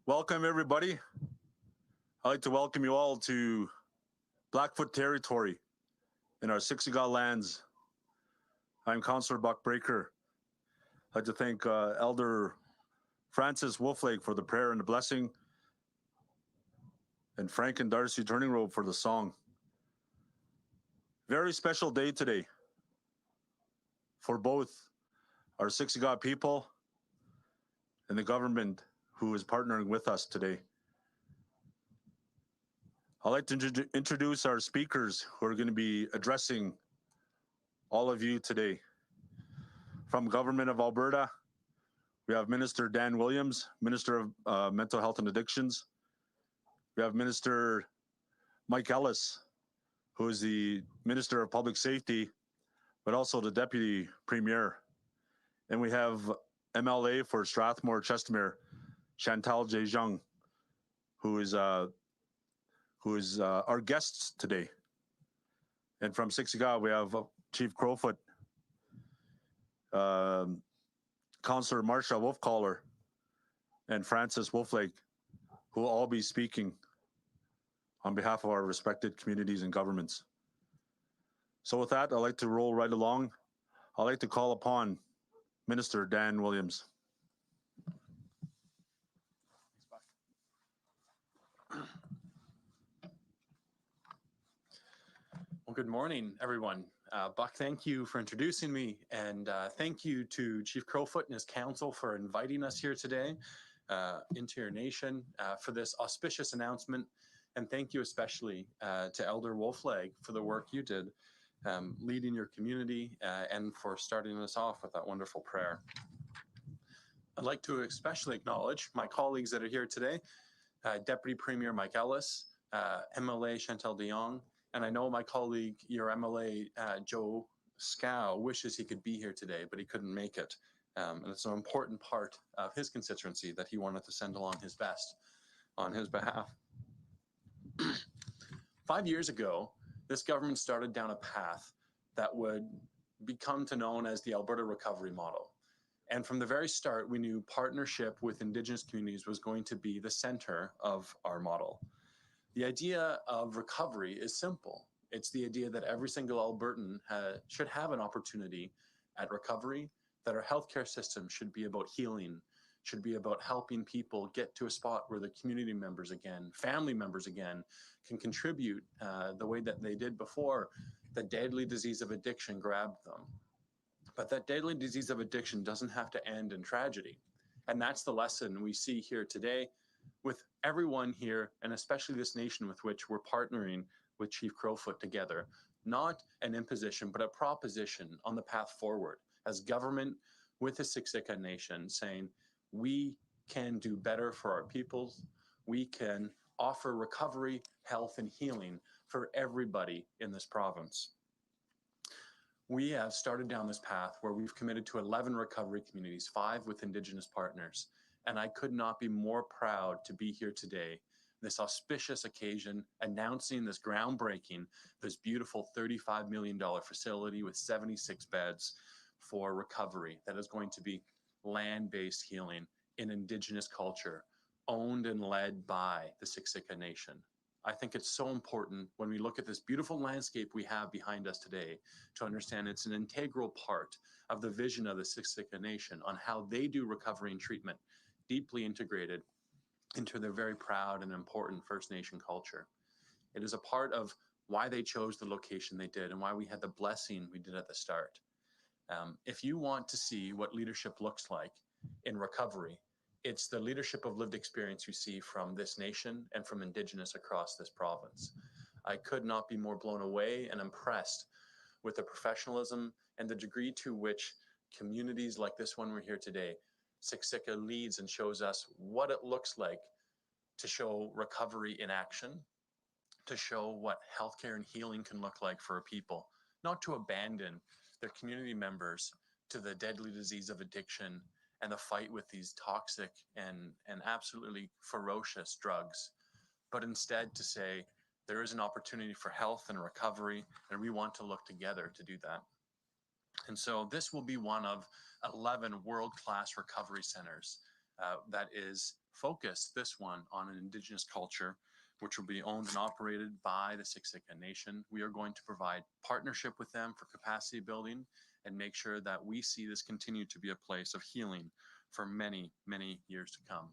Welcome, everybody. I'd like to welcome you all to Blackfoot territory in our Siksika lands. I'm Councillor Buck Breaker. I'd like to thank Elder Francis Wolflake for the prayer and the blessing, and Frank and Darcy Turning Road for the song. Very special day today for both our Siksika people and the government who is partnering with us today. I'd like to introduce our speakers who are going to be addressing all of you today. From Government of Alberta, we have Minister Dan Williams, Minister of Mental Health and Addictions. We have Minister Mike Ellis, who is the Minister of Public Safety, but also the Deputy Premier. And we have MLA for Strathmore Chestermere, Chantal Jejung, who is our guests today. And from Siksika, we have Chief Crowfoot, Councillor Marsha Wolfcaller, and Francis Wolflake, who will all be speaking on behalf of our respected communities and governments. So with that, I'd like to roll right along. I'd like to call upon Minister Dan Williams. Well, good morning, everyone. Buck, thank you for introducing me, and thank you to Chief Crowfoot and his council for inviting us here today into your nation for this auspicious announcement. And thank you especially to Elder Wolflag for the work you did leading your community and for starting us off with that wonderful prayer. I'd like to especially acknowledge my colleagues that are here today, Deputy Premier Mike Ellis, MLA Chantal Jejung, and I know my colleague, your MLA, Joe Scow, wishes he could be here today, but he couldn't make it. And it's an important part of his constituency that he wanted to send along his best on his behalf. 5 years ago, this government started down a path that would become known as the Alberta Recovery Model. And from the very start, we knew partnership with Indigenous communities was going to be the center of our model. The idea of recovery is simple. It's the idea that every single Albertan should have an opportunity at recovery, that our healthcare system should be about healing, should be about helping people get to a spot where the community members again, family members again, can contribute the way that they did before the deadly disease of addiction grabbed them. But that deadly disease of addiction doesn't have to end in tragedy. And that's the lesson we see here today with everyone here, and especially this nation with which we're partnering with Chief Crowfoot together. Not an imposition, but a proposition on the path forward as government with the Siksika nation saying, we can do better for our peoples. We can offer recovery, health, and healing for everybody in this province. We have started down this path where we've committed to 11 recovery communities, 5 with Indigenous partners. And I could not be more proud to be here today, this auspicious occasion, announcing this groundbreaking, this beautiful $35 million facility with 76 beds for recovery that is going to be land-based healing in Indigenous culture, owned and led by the Siksika Nation. I think it's so important when we look at this beautiful landscape we have behind us today to understand it's an integral part of the vision of the Siksika Nation on how they do recovery and treatment, deeply integrated into their very proud and important First Nation culture. It is a part of why they chose the location they did and why we had the blessing we did at the start. If you want to see what leadership looks like in recovery, it's the leadership of lived experience you see from this nation and from Indigenous across this province. I could not be more blown away and impressed with the professionalism and the degree to which communities like this one we're here today, Siksika leads and shows us what it looks like to show recovery in action, to show what healthcare and healing can look like for a people, not to abandon their community members to the deadly disease of addiction and the fight with these toxic and absolutely ferocious drugs, but instead to say there is an opportunity for health and recovery, and we want to look together to do that. And so this will be one of 11 world-class recovery centers that is focused this one on an Indigenous culture, which will be owned and operated by the Siksika Nation. We are going to provide partnership with them for capacity building and make sure that we see this continue to be a place of healing for many, many years to come.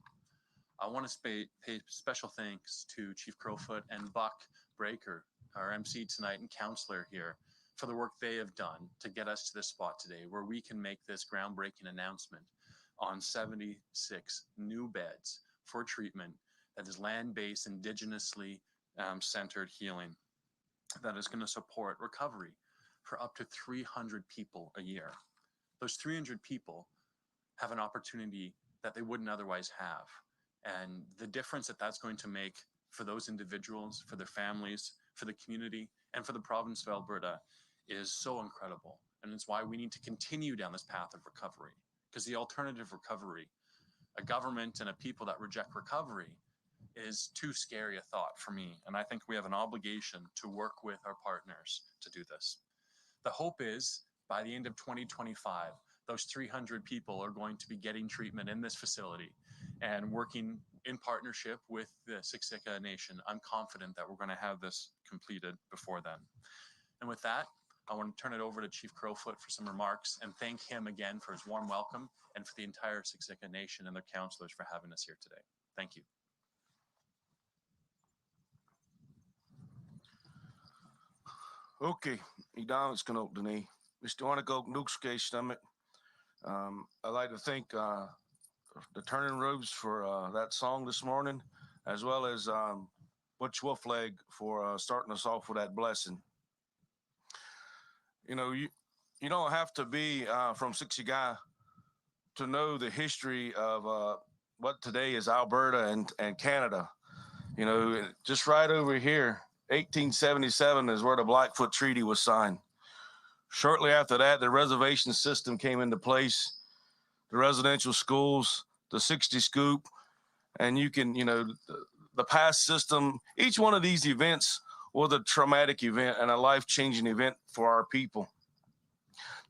I want to pay special thanks to Chief Crowfoot and Buck Breaker, our MC tonight and counselor here, for the work they have done to get us to this spot today where we can make this groundbreaking announcement on 76 new beds for treatment that is land-based, indigenously centered healing that is going to support recovery for up to 300 people a year. Those 300 people have an opportunity that they wouldn't otherwise have. And the difference that that's going to make for those individuals, for their families, for the community, and for the province of Alberta is so incredible. And it's why we need to continue down this path of recovery, because the alternative recovery, a government and a people that reject recovery, is too scary a thought for me. And I think we have an obligation to work with our partners to do this. The hope is by the end of 2025, those 300 people are going to be getting treatment in this facility and working in partnership with the Siksika Nation. I'm confident that we're going to have this completed before then. And with that, I want to turn it over to Chief Crowfoot for some remarks and thank him again for his warm welcome and for the entire Siksika Nation and their councillors for having us here today. Thank you. Okay, idag ska nog den är. Vi står gå nukskejstammet. I'd like to thank the Turning Roads for that song this morning, as well as Butch Wolfleg for starting us off with that blessing. You know, you don't have to be from Siksika to know the history of what today is Alberta and Canada. You know, just right over here, 1877 is where the Blackfoot Treaty was signed. Shortly after that, the reservation system came into place, the residential schools, the 60 scoop, and you can, you know, the pass system. Each one of these events was a traumatic event and a life-changing event for our people.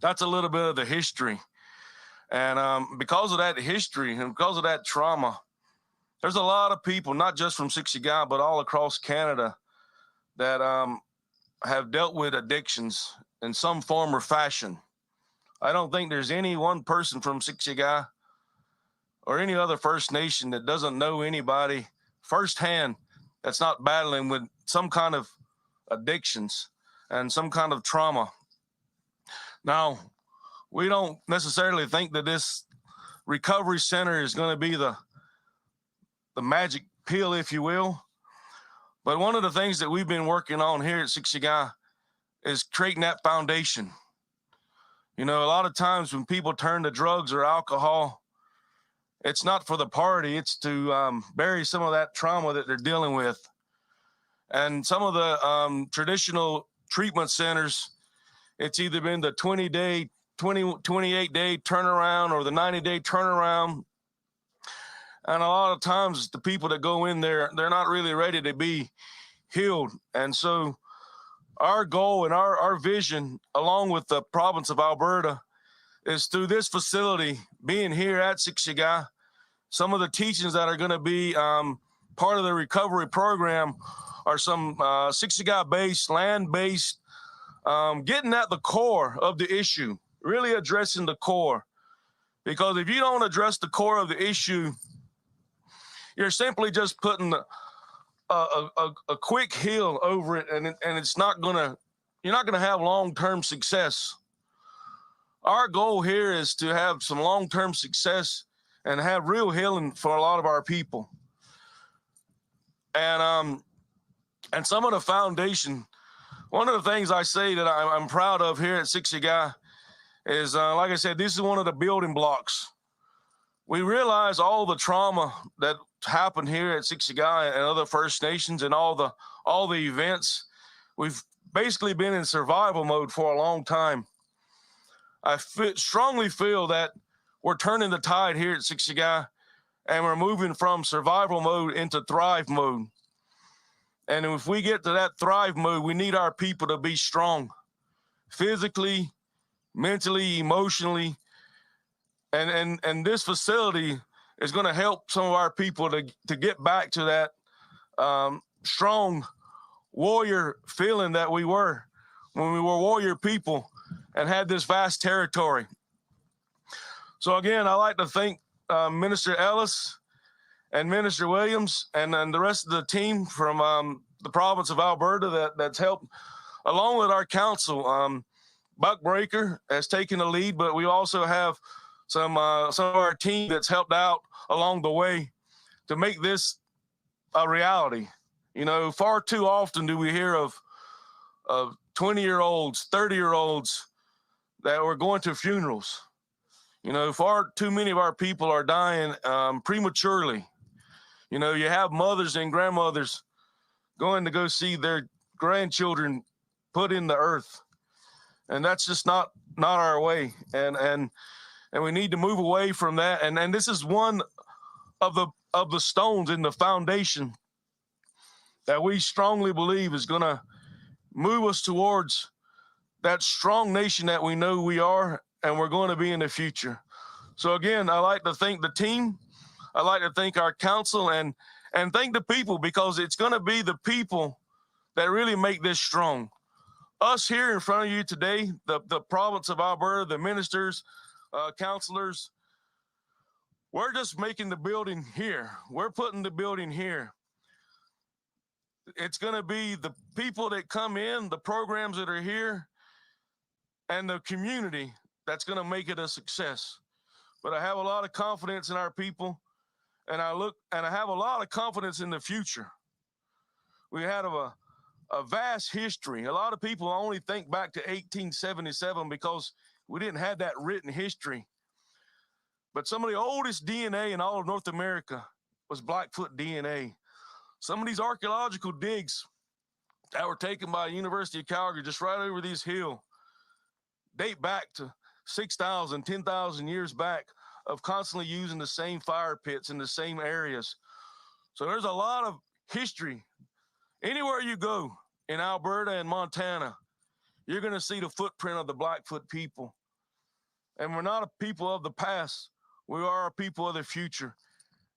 That's a little bit of the history. And because of that history and because of that trauma, there's a lot of people, not just from Siksika, but all across Canada that have dealt with addictions in some form or fashion. I don't think there's any one person from Siksika or any other First Nation that doesn't know anybody firsthand that's not battling with some kind of addictions and some kind of trauma. Now, we don't necessarily think that this recovery center is going to be the magic pill, if you will. But one of the things that we've been working on here at Siksika is creating that foundation. You know, a lot of times when people turn to drugs or alcohol, it's not for the party, it's to bury some of that trauma that they're dealing with. And some of the traditional treatment centers, it's either been the 28-day turnaround or the 90-day turnaround. And a lot of times the people that go in there, they're not really ready to be healed. And so our goal and our vision, along with the province of Alberta, is through this facility, being here at Siksika, some of the teachings that are going to be part of the recovery program are some Siksika-based, land-based, getting at the core of the issue, really addressing the core. Because if you don't address the core of the issue, you're simply just putting a quick heal over it, and it's not gonna, you're not gonna have long-term success. Our goal here is to have some long-term success and have real healing for a lot of our people. And some of the foundation, one of the things I say that I'm proud of here at Siksika is, like I said, this is one of the building blocks. We realize all the trauma that happened here at Siksika and other First Nations and all the events. We've basically been in survival mode for a long time. I strongly feel that we're turning the tide here at Siksika and we're moving from survival mode into thrive mode. And if we get to that thrive mode, we need our people to be strong, physically, mentally, emotionally. And this facility is going to help some of our people to get back to that strong warrior feeling that we were when we were warrior people and had this vast territory. So again, I'd like to thank Minister Ellis and Minister Williams and the rest of the team from the province of Alberta that's helped, along with our council. Buck Breaker has taken the lead, but we also have some of our team that's helped out along the way to make this a reality. You know, far too often do we hear of 20-year-olds, 30-year-olds that were going to funerals. You know, far too many of our people are dying prematurely. You know, you have mothers and grandmothers going to go see their grandchildren put in the earth, and that's just not our way. And we need to move away from that. And this is one of the stones in the foundation that we strongly believe is going to move us towards that strong nation that we know we are and we're going to be in the future. So again, I'd like to thank the team. I'd like to thank our council and thank the people, because it's going to be the people that really make this strong. Us here in front of you today, the province of Alberta, the ministers, councilors, we're just making the building here. We're putting the building here. It's going to be the people that come in, the programs that are here, and the community that's going to make it a success. But I have a lot of confidence in our people, and I have a lot of confidence in the future. We had a vast history. A lot of people only think back to 1877 because we didn't have that written history. But some of the oldest DNA in all of North America was Blackfoot DNA. Some of these archaeological digs that were taken by the University of Calgary just right over this hill date back to 6,000, 10,000 years back of constantly using the same fire pits in the same areas. So there's a lot of history. Anywhere you go in Alberta and Montana, you're going to see the footprint of the Blackfoot people. And we're not a people of the past. We are a people of the future.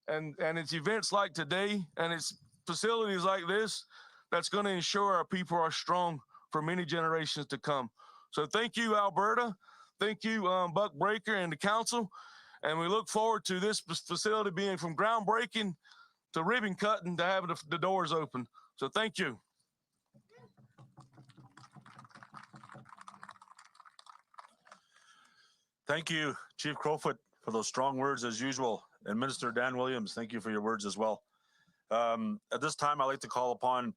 And it's events like today and it's facilities like this that's going to ensure our people are strong for many generations to come. So thank you, Alberta. Thank you, Buck Breaker and the council. And we look forward to this facility being from groundbreaking to ribbon cutting to having the doors open. So thank you. Thank you, Chief Crowfoot, for those strong words as usual. And Minister Dan Williams, thank you for your words as well. At this time, I'd like to call upon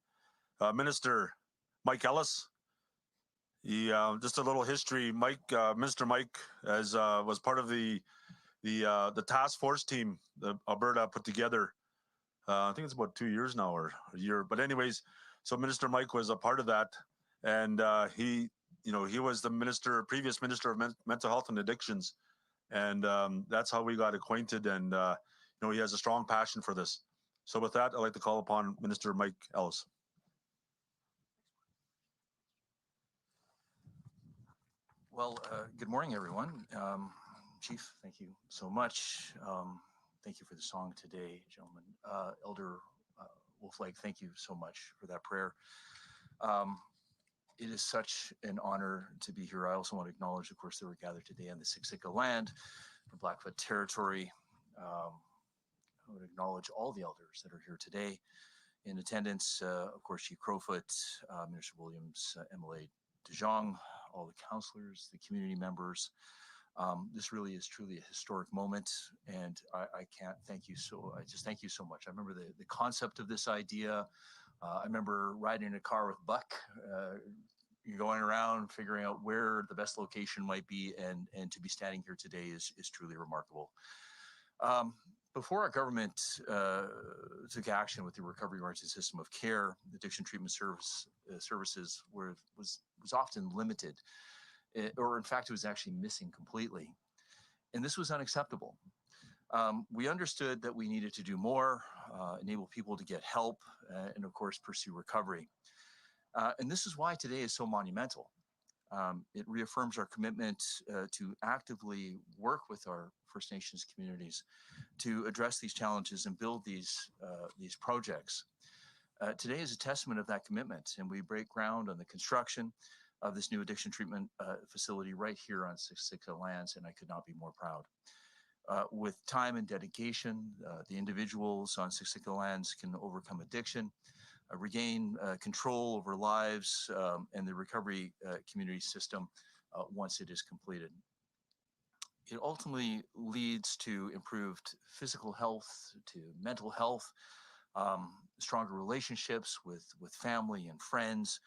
Minister Mike Ellis. He, just a little history. Minister Mike was part of the task force team that Alberta put together. I think it's about 2 years now or a year. But anyways, so Minister Mike was a part of that, and he was the previous minister of mental health and addictions, and that's how we got acquainted. And he has a strong passion for this. So with that, I'd like to call upon Minister Mike Ellis. Well, good morning, everyone. Chief, thank you so much. Thank you for the song today, gentlemen. Elder Wolflag, thank you so much for that prayer. It is such an honor to be here. I also want to acknowledge, of course, that we're gathered today on the Siksika land, the Blackfoot territory. I would acknowledge all the elders that are here today in attendance. Of course, Chief Crowfoot, Minister Williams, MLA DeJong, all the councillors, the community members. This really is truly a historic moment, and I can't thank you so. I just thank you so much. I remember the concept of this idea. I remember riding in a car with Buck, going around figuring out where the best location might be, and to be standing here today is truly remarkable. Before our government took action with the recovery-oriented system of care, addiction treatment services was often limited, or in fact, it was actually missing completely. And this was unacceptable. We understood that we needed to do more, enable people to get help, and of course, pursue recovery. And this is why today is so monumental. It reaffirms our commitment to actively work with our First Nations communities to address these challenges and build these projects. Today is a testament of that commitment, and we break ground on the construction of this new addiction treatment facility right here on Siksika lands, and I could not be more proud. With time and dedication, the individuals on Siksika lands can overcome addiction, regain control over lives and the recovery community system once it is completed. It ultimately leads to improved physical health, to mental health, stronger relationships with family and friends,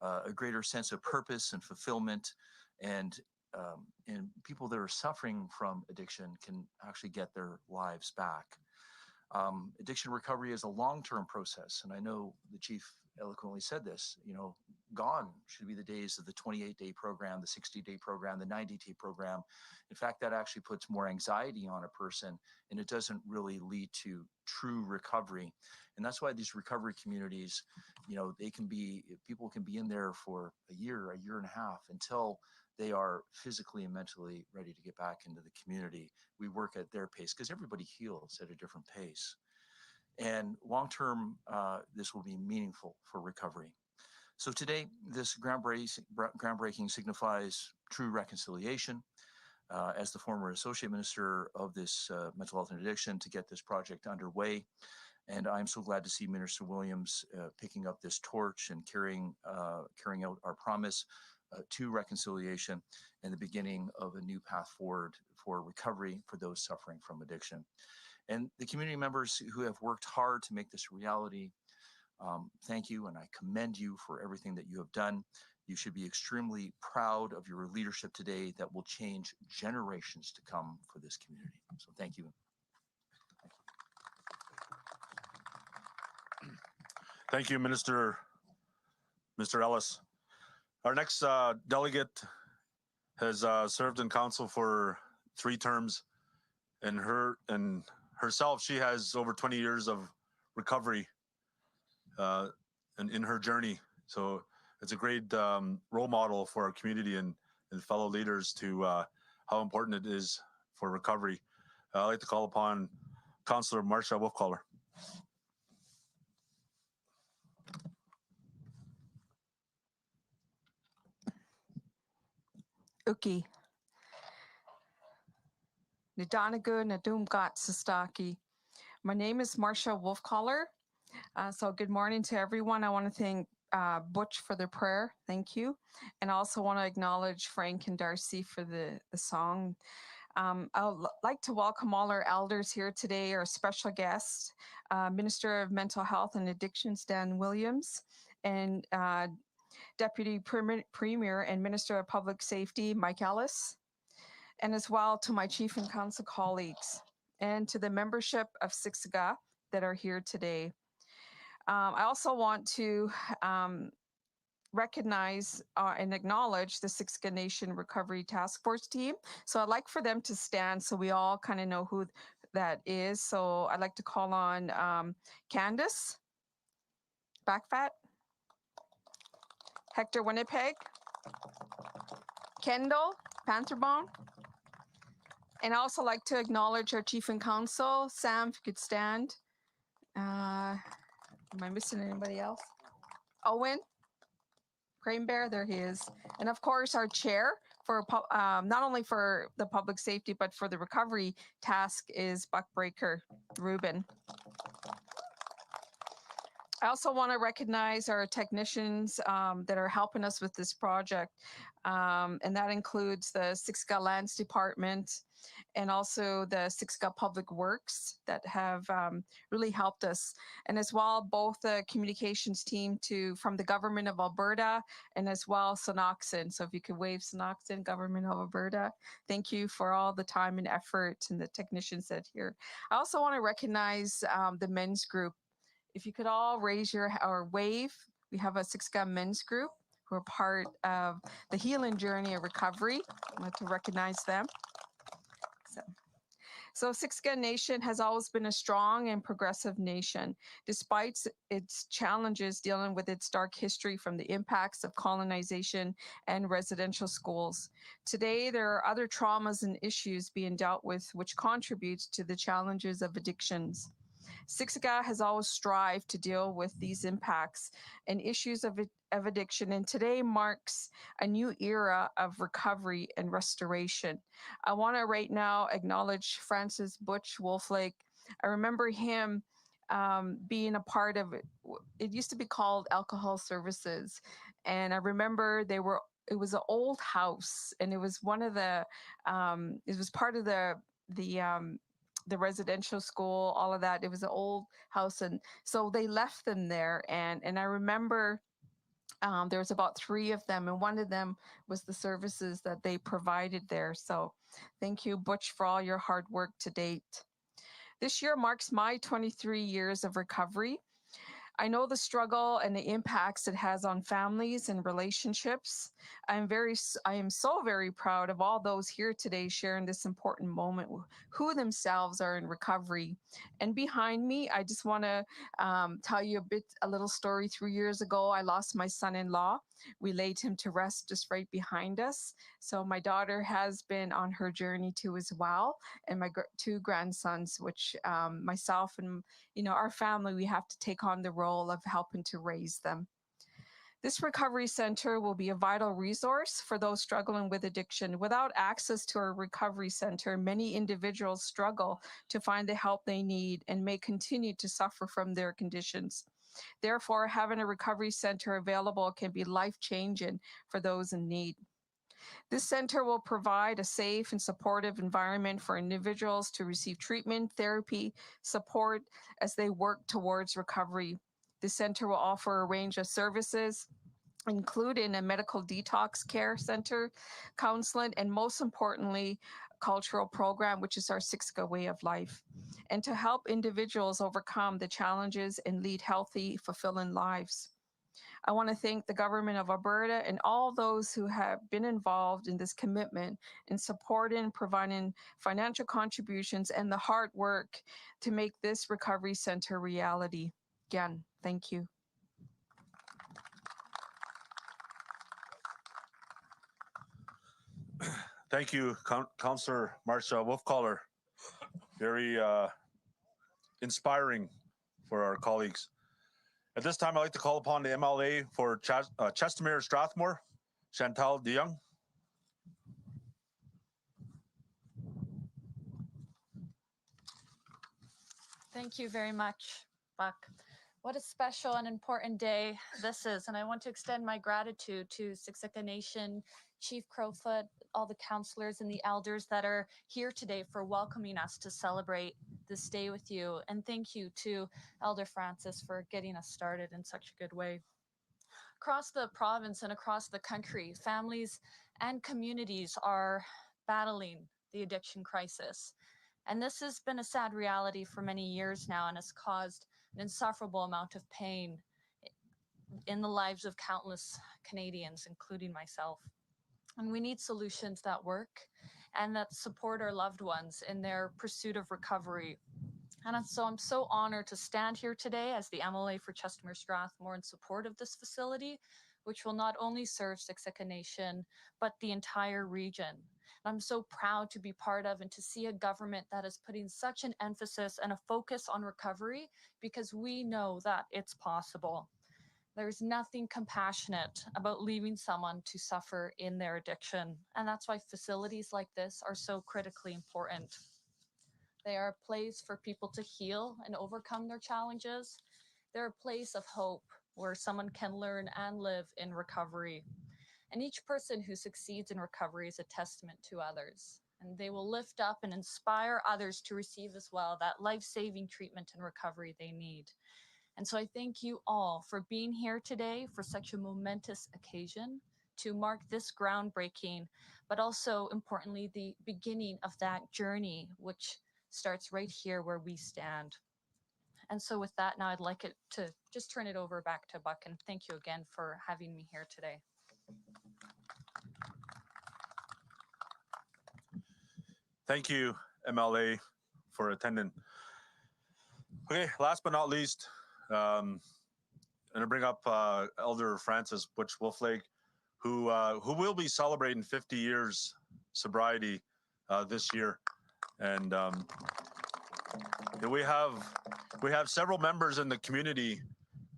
a greater sense of purpose and fulfillment, and people that are suffering from addiction can actually get their lives back. Addiction recovery is a long-term process, and I know the chief eloquently said this. Gone should be the days of the 28-day program, the 60-day program, the 90-day program. In fact, that actually puts more anxiety on a person, and it doesn't really lead to true recovery. And that's why these recovery communities, people can be in there for a year and a half until they are physically and mentally ready to get back into the community. We work at their pace because everybody heals at a different pace. And long-term, this will be meaningful for recovery. So today, this groundbreaking signifies true reconciliation. As the former associate minister of this mental health and addiction, to get this project underway. And I'm so glad to see Minister Williams picking up this torch and carrying out our promise to reconciliation and the beginning of a new path forward for recovery for those suffering from addiction. And the community members who have worked hard to make this a reality, thank you, and I commend you for everything that you have done. You should be extremely proud of your leadership today that will change generations to come for this community. So thank you. Thank you, Mr. Ellis. Our next delegate has served in council for 3 terms, and herself, she has over 20 years of recovery in her journey. So it's a great role model for our community and fellow leaders to how important it is for recovery. I'd like to call upon Councillor Marcia Wolfcaller. Uki. Nadanagu Nadumgat Sastaki. My name is Marcia Wolfcaller. So good morning to everyone. I want to thank Butch for the prayer. Thank you. And I also want to acknowledge Frank and Darcy for the song. I'd like to welcome all our elders here today, our special guest, Minister of Mental Health and Addictions, Dan Williams, and Deputy Premier and Minister of Public Safety, Mike Ellis, and as well to my Chief and Council colleagues, and to the membership of Siksika that are here today. I also want to recognize and acknowledge the Siksika Nation Recovery Task Force team. So I'd like for them to stand so we all kind of know who that is. So I'd like to call on Candace Backfat, Hector Winnipeg, Kendall Pantherbone, and I also like to acknowledge our Chief and Council, Sam, if you could stand. Am I missing anybody else? Owen, Crane Bear, there he is. And of course, our chair for not only for the public safety, but for the recovery task is Buck Breaker Rubin. I also want to recognize our technicians that are helping us with this project. And that includes the Siksika Lands Department and also the Siksika Public Works that have really helped us. And as well, both the communications team from the Government of Alberta and as well Synoxin. So if you could wave Synoxin, Government of Alberta, thank you for all the time and effort and the technicians that are here. I also want to recognize the men's group. If you could all raise or wave, we have a Siksika men's group who are part of the healing journey of recovery. I'd like to recognize them. So Siksika Nation has always been a strong and progressive nation, despite its challenges dealing with its dark history from the impacts of colonization and residential schools. Today, there are other traumas and issues being dealt with which contributes to the challenges of addictions. Siksika has always strived to deal with these impacts and issues of addiction, and today marks a new era of recovery and restoration. I want to right now acknowledge Francis Butch Wolflake. I remember him being a part of it. It used to be called Alcohol Services, and I remember it was an old house, and it was one of the it was part of the residential school, all of that. It was an old house, and so they left them there. And I remember there was about 3 of them, and one of them was the services that they provided there. So thank you, Butch, for all your hard work to date. This year marks my 23 years of recovery. I know the struggle and the impacts it has on families and relationships. I am so very proud of all those here today sharing this important moment who themselves are in recovery. And behind me, I just want to tell you a little story. 3 years ago, I lost my son-in-law. We laid him to rest just right behind us. So my daughter has been on her journey too as well, and my 2 grandsons, which myself and our family, we have to take on the role of helping to raise them. This recovery center will be a vital resource for those struggling with addiction. Without access to a recovery center, many individuals struggle to find the help they need and may continue to suffer from their conditions. Therefore, having a recovery center available can be life-changing for those in need. This center will provide a safe and supportive environment for individuals to receive treatment, therapy, support as they work towards recovery. The center will offer a range of services, including a medical detox care center, counseling, and most importantly, cultural program, which is our Siksika way of life, and to help individuals overcome the challenges and lead healthy, fulfilling lives. I want to thank the government of Alberta and all those who have been involved in this commitment in supporting, providing financial contributions, and the hard work to make this recovery center reality. Again, thank you. Thank you, Councillor Marcia Wolfcaller. Very inspiring for our colleagues. At this time, I'd like to call upon the MLA for Chestermere Strathmore, Chantal DeYoung. Thank you very much, Buck. What a special and important day this is. And I want to extend my gratitude to Siksika Nation, Chief Crowfoot, all the councillors and the elders that are here today for welcoming us to celebrate this day with you. And thank you to Elder Francis for getting us started in such a good way. Across the province and across the country, families and communities are battling the addiction crisis. And this has been a sad reality for many years now and has caused an insufferable amount of pain in the lives of countless Canadians, including myself. And we need solutions that work and that support our loved ones in their pursuit of recovery. And so I'm so honored to stand here today as the MLA for Chestermere Strathmore in support of this facility, which will not only serve Siksika Nation, but the entire region. I'm so proud to be part of and to see a government that is putting such an emphasis and a focus on recovery because we know that it's possible. There's nothing compassionate about leaving someone to suffer in their addiction. And that's why facilities like this are so critically important. They are a place for people to heal and overcome their challenges. They're a place of hope where someone can learn and live in recovery. And each person who succeeds in recovery is a testament to others. And they will lift up and inspire others to receive as well that life-saving treatment and recovery they need. And so I thank you all for being here today for such a momentous occasion to mark this groundbreaking, but also importantly, the beginning of that journey, which starts right here where we stand. And so with that, now I'd like it to just turn it over back to Buck, and thank you again for having me here today. Thank you, MLA for attending. Okay, last but not least, I'm going to bring up Elder Francis Butch Wolflake, who will be celebrating 50 years sobriety this year. And we have several members in the community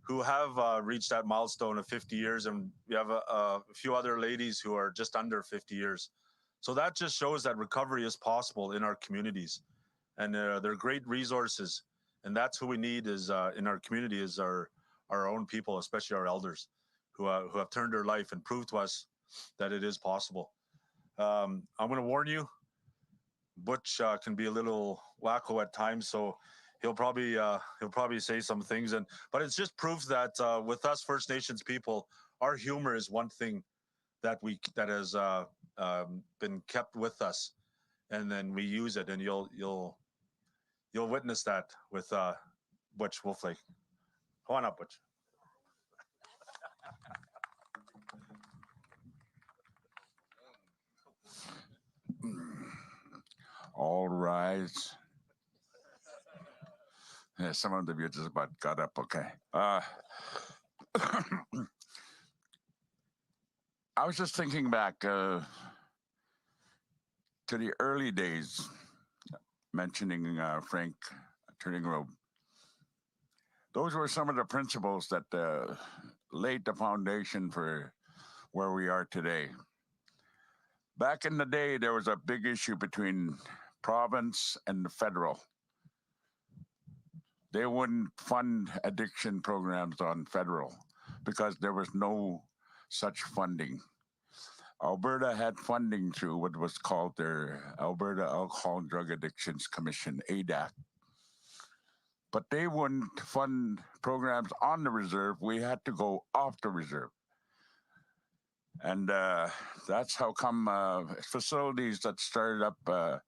who have reached that milestone of 50 years, and we have a few other ladies who are just under 50 years. So that just shows that recovery is possible in our communities, and they're great resources. And that's who we need is in our community is our own people, especially our elders, who have turned their life and proved to us that it is possible. I'm going to warn you, Butch can be a little wacko at times, so he'll probably say some things, but it's just proof that with us First Nations people, our humor is one thing that has been kept with us, and then we use it, and you'll witness that with Butch Wolflake. Come on up, Butch. All rise. Yeah, some of you just about got up, okay. I was just thinking back to the early days, mentioning Frank Turning Road. Those were some of the principles that laid the foundation for where we are today. Back in the day, there was a big issue between province and the federal. They wouldn't fund addiction programs on federal because there was no such funding. Alberta had funding through what was called their Alberta Alcohol and Drug Addictions Commission, ADAC. But they wouldn't fund programs on the reserve. We had to go off the reserve. And that's how come facilities that started up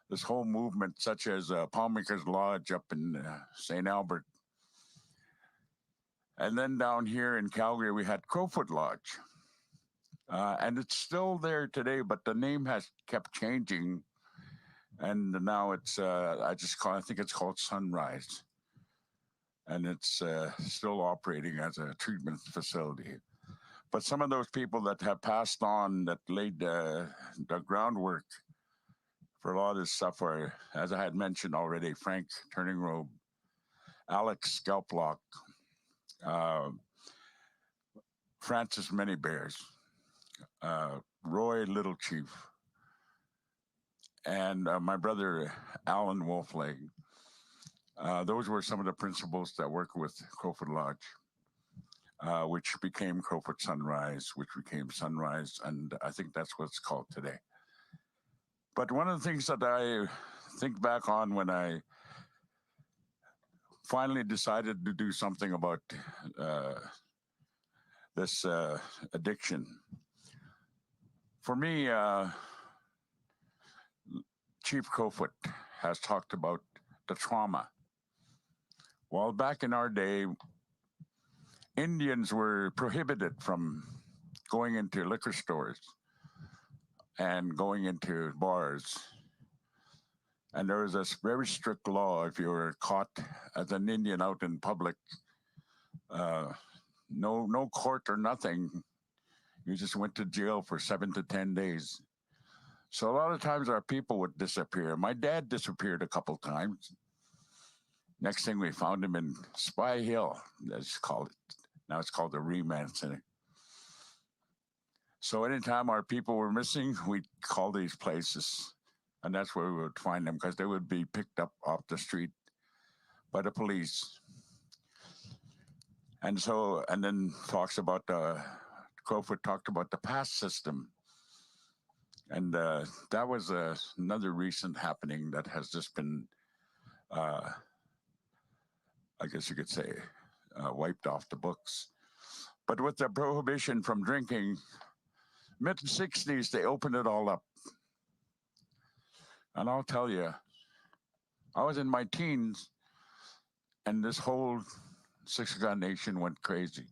this whole movement, such as Palmmakers Lodge up in St. Albert. And then down here in Calgary, we had Crowfoot Lodge. And it's still there today, but the name has kept changing. And now it's, I think it's called Sunrise. And it's still operating as a treatment facility. But some of those people that have passed on, that laid the groundwork for a lot of this stuff are, as I had mentioned already, Frank Turning Road, Alex Scalplock, Francis Many Bears, Roy Little Chief, and my brother Alan Wolfleg. Those were some of the principals that worked with Crowfoot Lodge, which became Crowfoot Sunrise, which became Sunrise, and I think that's what it's called today. But one of the things that I think back on when I finally decided to do something about this addiction, for me, Chief Crowfoot has talked about the trauma. Well, back in our day, Indians were prohibited from going into liquor stores and going into bars. And there was this very strict law. If you were caught as an Indian out in public, no court or nothing, you just went to jail for 7 to 10 days. So a lot of times our people would disappear. My dad disappeared a couple times. Next thing we found him in Spy Hill, let's call it. Now it's called the Remand Center. So anytime our people were missing, we'd call these places, and that's where we would find them, because they would be picked up off the street by the police. And then talks about Crowfoot talked about the pass system. And that was another recent happening that has just been, I guess you could say, wiped off the books. But with the prohibition from drinking, mid-60s, they opened it all up. And I'll tell you, I was in my teens, and this whole Siksika Nation went crazy.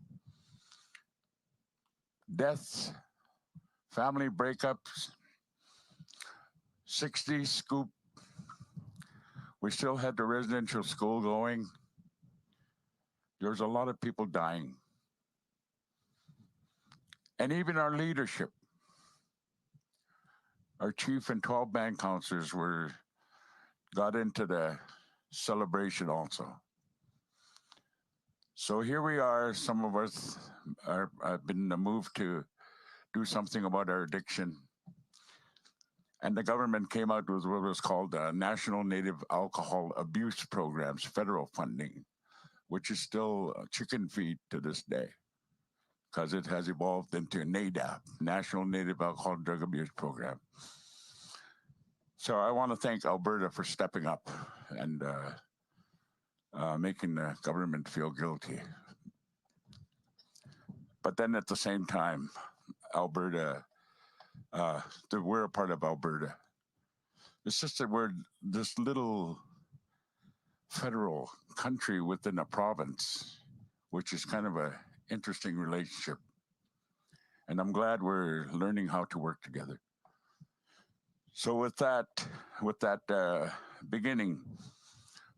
Deaths, family breakups, 60s scoop. We still had the residential school going. There was a lot of people dying. And even our leadership, our chief and 12 band counselors got into the celebration also. So here we are, some of us have been moved to do something about our addiction. And the government came out with what was called National Native Alcohol Abuse Programs, federal funding, which is still chicken feed to this day, because it has evolved into NADAP, National Native Alcohol Drug Abuse Program. So I want to thank Alberta for stepping up and making the government feel guilty. But then at the same time, Alberta, we're a part of Alberta. It's just that we're this little federal country within a province, which is kind of an interesting relationship. And I'm glad we're learning how to work together. So with that beginning,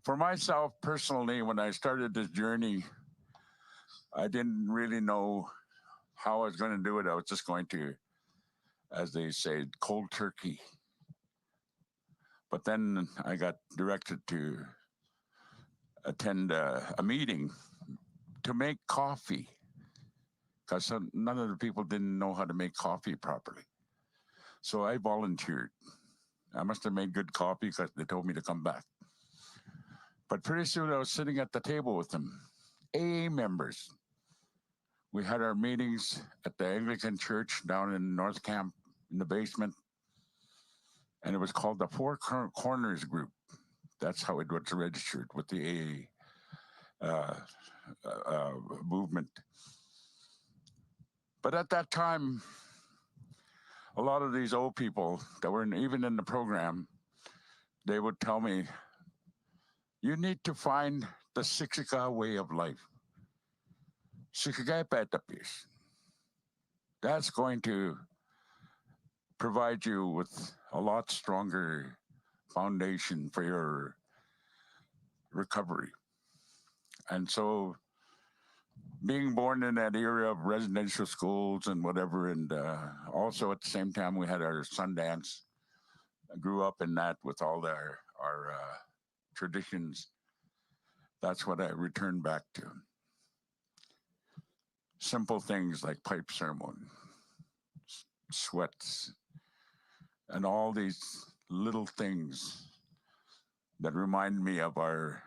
for myself personally, when I started this journey, I didn't really know how I was going to do it. I was just going to, as they say, cold turkey. But then I got directed to attend a meeting to make coffee, because none of the people didn't know how to make coffee properly. So I volunteered. I must have made good coffee because they told me to come back. But pretty soon I was sitting at the table with them, AA members. We had our meetings at the Anglican Church down in North Camp in the basement. And it was called the Four Corners Group. That's how it was registered with the AA movement. But at that time, a lot of these old people that were even in the program, they would tell me, you need to find the Siksika way of life. Siksika petapis. That's going to provide you with a lot stronger foundation for your recovery. And so being born in that era of residential schools and whatever, and also at the same time we had our Sundance. I grew up in that with all our traditions. That's what I returned back to. Simple things like pipe ceremony, sweats, and all these little things that remind me of our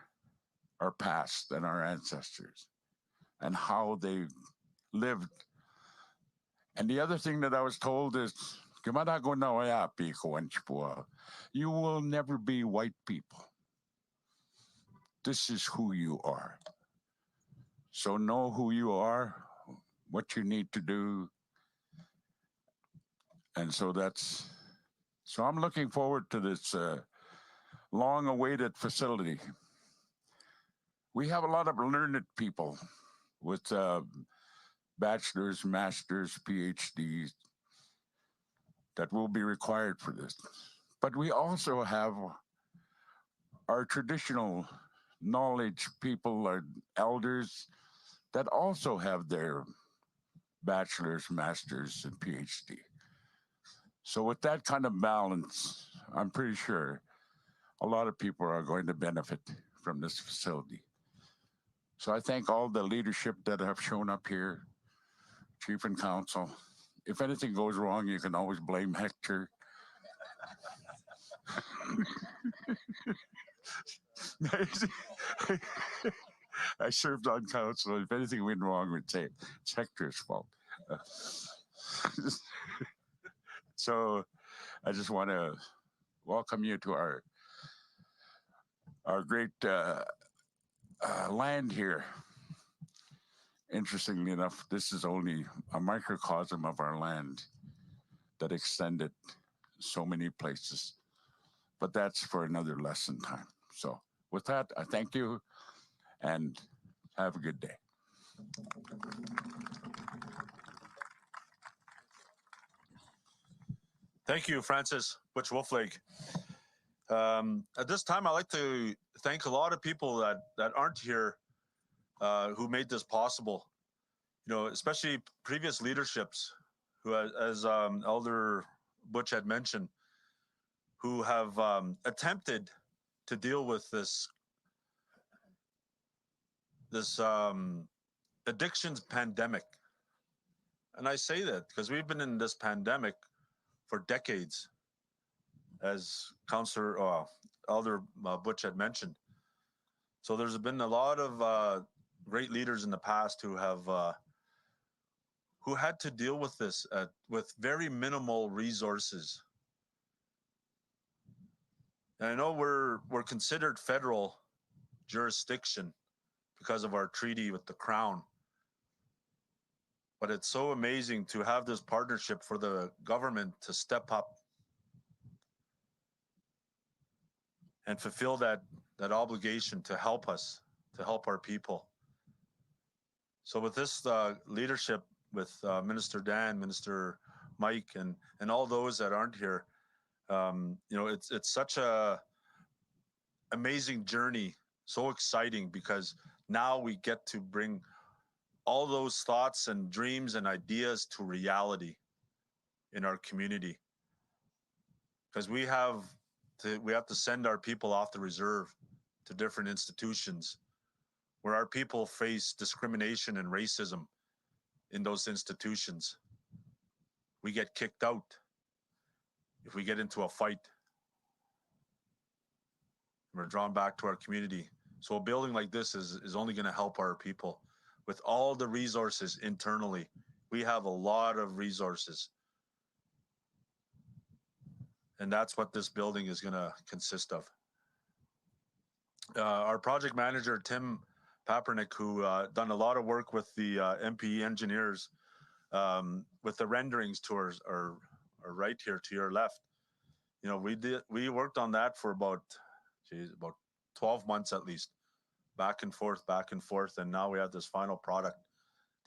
past and our ancestors and how they lived. And the other thing that I was told is, you will never be white people. This is who you are. So know who you are, what you need to do. And so I'm looking forward to this long-awaited facility. We have a lot of learned people with bachelor's, master's, PhDs that will be required for this. But we also have our traditional knowledge people, our elders, that also have their bachelor's, master's, and PhD. So with that kind of balance, I'm pretty sure a lot of people are going to benefit from this facility. So I thank all the leadership that have shown up here, Chief and Council. If anything goes wrong, you can always blame Hector. I served on council. If anything went wrong, we'd say it's Hector's fault. So I just want to welcome you to our great land here. Interestingly enough, this is only a microcosm of our land that extended so many places. But that's for another lesson time. So with that, I thank you and have a good day. Thank you, Francis Butch Wolflake. At this time, I'd like to thank a lot of people that aren't here who made this possible. You know, especially previous leaderships who, as Elder Butch had mentioned, who have attempted to deal with this addictions pandemic. And I say that because we've been in this pandemic for decades, as Councillor Elder Butch had mentioned. So there's been a lot of great leaders in the past who have who had to deal with this with very minimal resources. And I know we're considered federal jurisdiction because of our treaty with the Crown. But it's so amazing to have this partnership for the government to step up and fulfill that obligation to help us, to help our people. So with this leadership, with Minister Dan, Minister Mike, and all those that aren't here, you know, it's such a amazing journey, so exciting, because now we get to bring all those thoughts and dreams and ideas to reality in our community. Because we have to send our people off the reserve to different institutions where our people face discrimination and racism in those institutions. We get kicked out if we get into a fight. We're drawn back to our community. So a building like this is only going to help our people with all the resources internally. We have a lot of resources. And that's what this building is going to consist of. Our project manager, Tim Papernick, who done a lot of work with the MPE engineers with the renderings to our right here to your left. You know, we worked on that for about 12 months at least, back and forth, and now we have this final product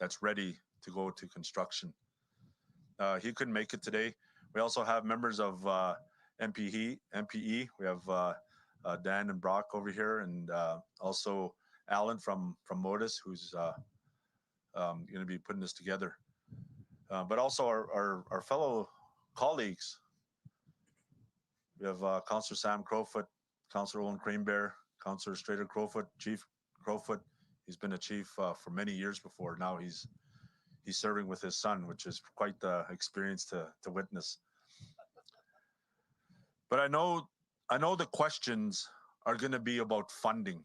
that's ready to go to construction. He couldn't make it today. We also have members of MPE. We have Dan and Brock over here, and also Alan from Modus, who's going to be putting this together. But also our fellow colleagues. We have Councillor Sam Crowfoot, Councillor Owen Cranebear, Councillor Strader Crowfoot, Chief Crowfoot. He's been a chief for many years before. Now he's serving with his son, which is quite the experience to witness. But I know the questions are going to be about funding.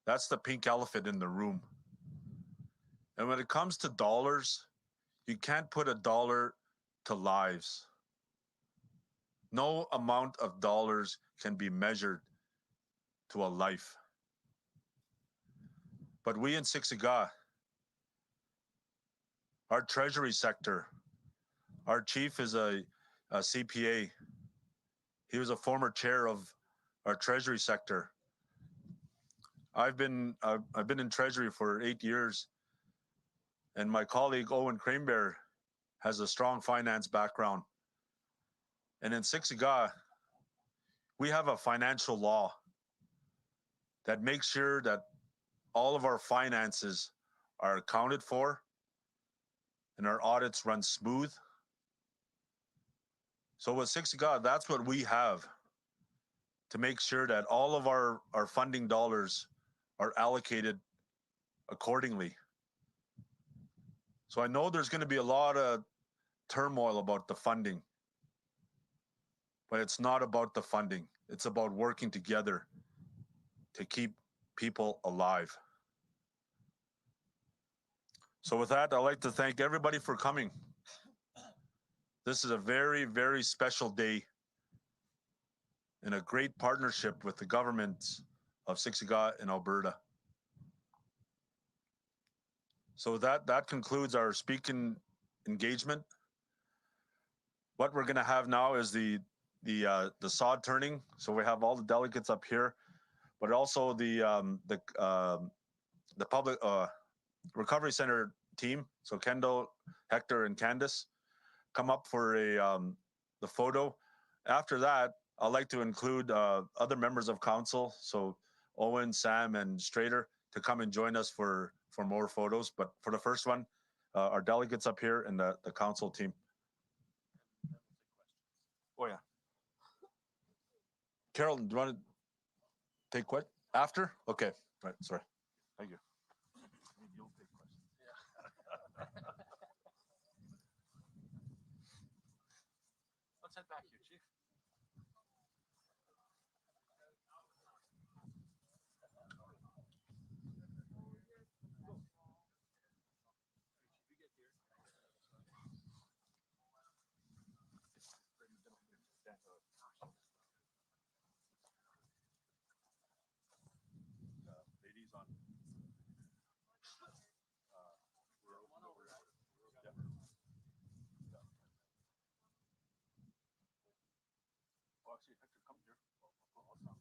That's the pink elephant in the room. And when it comes to dollars, you can't put a dollar to lives. No amount of dollars can be measured to a life. But we in Siksika, our treasury sector, our chief is a CPA. He was a former chair of our treasury sector. I've been in treasury for 8 years, and my colleague Owen Cranebear has a strong finance background. And in Siksika, we have a financial law that makes sure that all of our finances are accounted for and our audits run smooth. So with Siksika, that's what we have to make sure that all of our funding dollars are allocated accordingly. So I know there's going to be a lot of turmoil about the funding, but it's not about the funding. It's about working together to keep people alive. So with that, I'd like to thank everybody for coming. This is a very, very special day and a great partnership with the governments of Siksika and Alberta. So that concludes our speaking engagement. What we're going to have now is the sod turning. So we have all the delegates up here, but also the public recovery center team. So Kendall, Hector, and Candace come up for the photo. After that, I'd like to include other members of council, so Owen, Sam, and Strader, to come and join us for more photos. But for the first one, our delegates up here and the council team. Oh yeah. Carol, do you want to take what after? Okay, right. Sorry. Thank you. Let's head back here, Chief. Ladies on. Oh, actually, Hector, come here. I'll stop.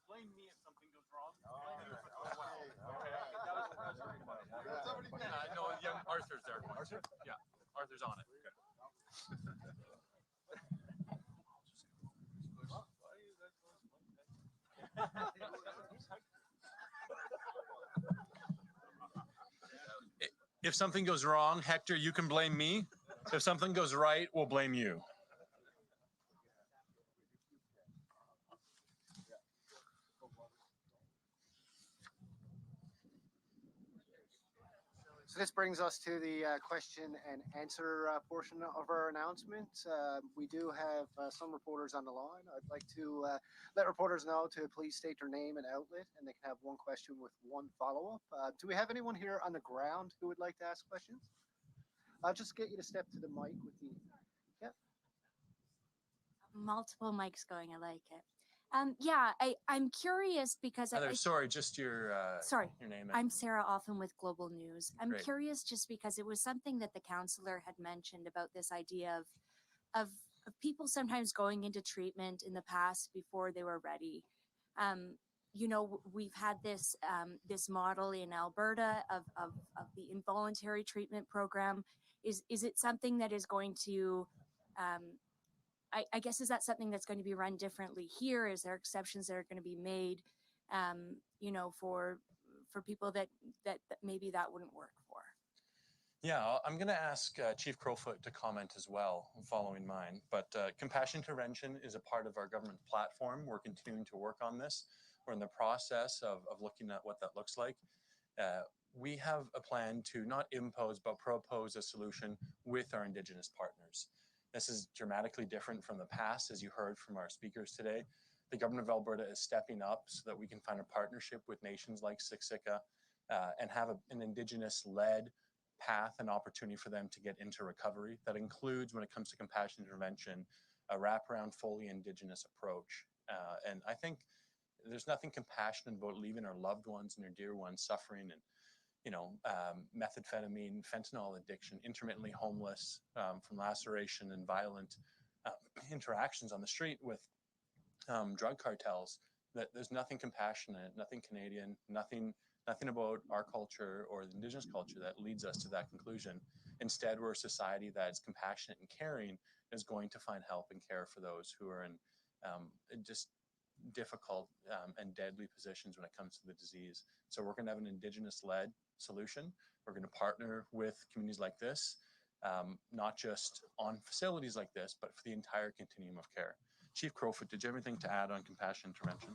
Blame me if something goes wrong. No, young Arthur's there. Arthur? Yeah, Arthur's on it. If something goes wrong, Hector, you can blame me. If something goes right, we'll blame you. So this brings us to the question and answer portion of our announcement. We do have some reporters on the line. I'd like to let reporters know to please state their name and outlet, and they can have one question with one follow-up. Do we have anyone here on the ground who would like to ask questions? I'll just get you to step to the mic with the. Yep. Multiple mics going. I like it. I'm curious because Sorry, just your name. I'm Sarah, often with Global News. I'm Great. curious just because it was something that the counselor had mentioned about this idea of people sometimes going into treatment in the past before they were ready. We've had this this model in Alberta of the involuntary treatment program. Is it something that is going to I guess, is that something that's going to be run differently here? Is there exceptions that are going to be made, for people that maybe that wouldn't work for? Yeah, I'm going to ask Chief Crowfoot to comment as well, following mine. But compassion intervention is a part of our government platform. We're continuing to work on this. We're in the process of looking at what that looks like. We have a plan to not impose, but propose a solution with our Indigenous partners. This is dramatically different from the past, as you heard from our speakers today. The government of Alberta is stepping up so that we can find a partnership with nations like Siksika and have an Indigenous-led path and opportunity for them to get into recovery. That includes, when it comes to compassion intervention, a wraparound, fully Indigenous approach. And I think there's nothing compassionate about leaving our loved ones and our dear ones suffering and, methamphetamine, fentanyl addiction, intermittently homeless from laceration and violent interactions on the street with drug cartels. That there's nothing compassionate, nothing Canadian, nothing about our culture or the Indigenous culture that leads us to that conclusion. Instead, we're a society that's compassionate and caring, is going to find help and care for those who are in just difficult and deadly positions when it comes to the disease. So we're going to have an Indigenous-led solution. We're going to partner with communities like this, not just on facilities like this, but for the entire continuum of care. Chief Crowfoot, did you have anything to add on compassion intervention?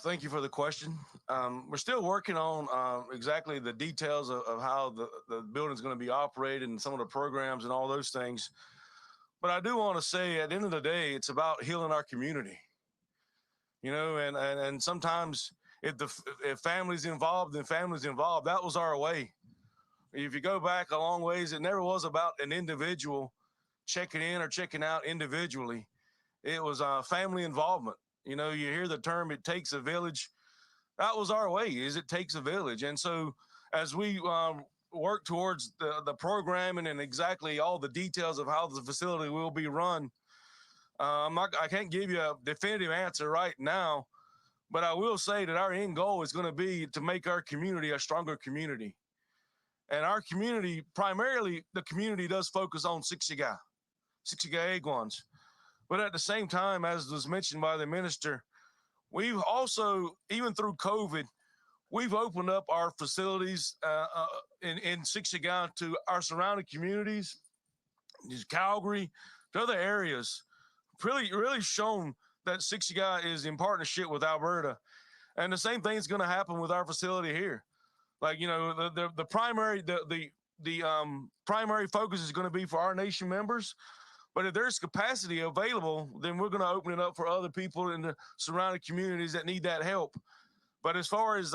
Thank you for the question. We're still working on exactly the details of how the building is going to be operated and some of the programs and all those things. But I do want to say, at the end of the day, it's about healing our community. And sometimes if families involved, then families involved. That was our way. If you go back a long ways, it never was about an individual checking in or checking out individually. It was family involvement. You hear the term, it takes a village. That was our way, it takes a village. And so as we work towards the programming and exactly all the details of how the facility will be run, I can't give you a definitive answer right now, but I will say that our end goal is going to be to make our community a stronger community. And our community, primarily, the community does focus on Siksika Eguans. But at the same time, as was mentioned by the minister, we've also, even through COVID, we've opened up our facilities in Siksika to our surrounding communities, Calgary, to other areas. Really shown that Siksika is in partnership with Alberta. And the same thing is going to happen with our facility here. Like, the primary primary focus is going to be for our nation members. But if there's capacity available, then we're going to open it up for other people in the surrounding communities that need that help. But as far as,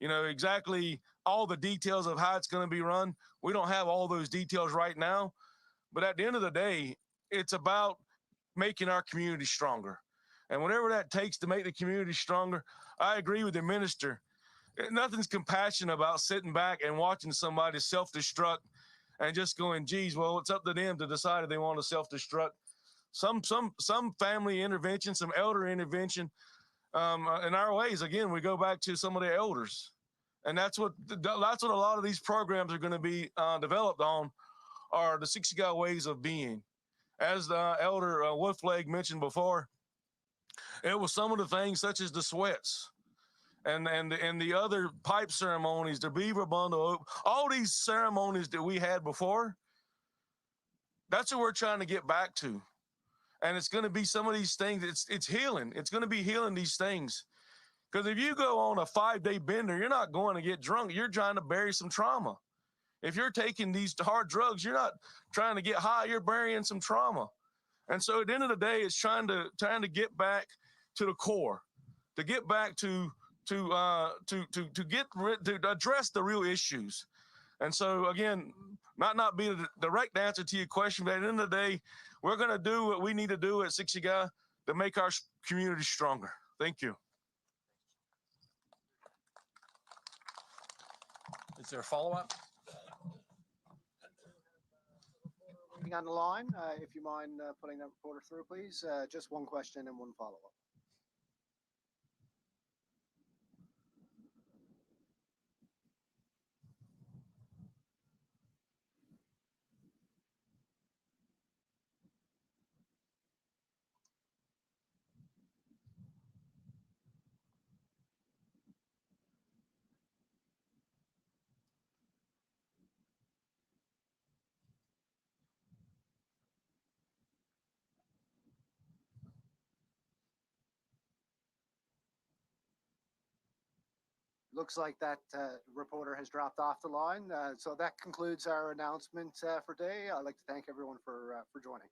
exactly all the details of how it's going to be run, we don't have all those details right now. But at the end of the day, it's about making our community stronger. And whatever that takes to make the community stronger, I agree with the minister. Nothing's compassionate about sitting back and watching somebody self-destruct and just going, geez, well, it's up to them to decide if they want to self-destruct. Some family intervention, some elder intervention. In our ways, again, we go back to some of the elders. And that's what a lot of these programs are going to be developed on, are the Siksika ways of being. As the elder Wolfleg mentioned before, it was some of the things such as the sweats and the other pipe ceremonies, the beaver bundle, all these ceremonies that we had before. That's what we're trying to get back to. And it's going to be some of these things. It's healing. It's going to be healing these things. Because if you go on a 5-day bender, you're not going to get drunk. You're trying to bury some trauma. If you're taking these hard drugs, you're not trying to get high. You're burying some trauma. And so at the end of the day, it's trying to get back to the core, to get back to address the real issues. And so again, might not be the direct answer to your question, but at the end of the day, we're going to do what we need to do at Siksika to make our community stronger. Thank you. Is there a follow-up? On the line, if you mind putting that reporter through, please. Just one question and one follow-up. Looks like that reporter has dropped off the line. So that concludes our announcement for today. I'd like to thank everyone for joining.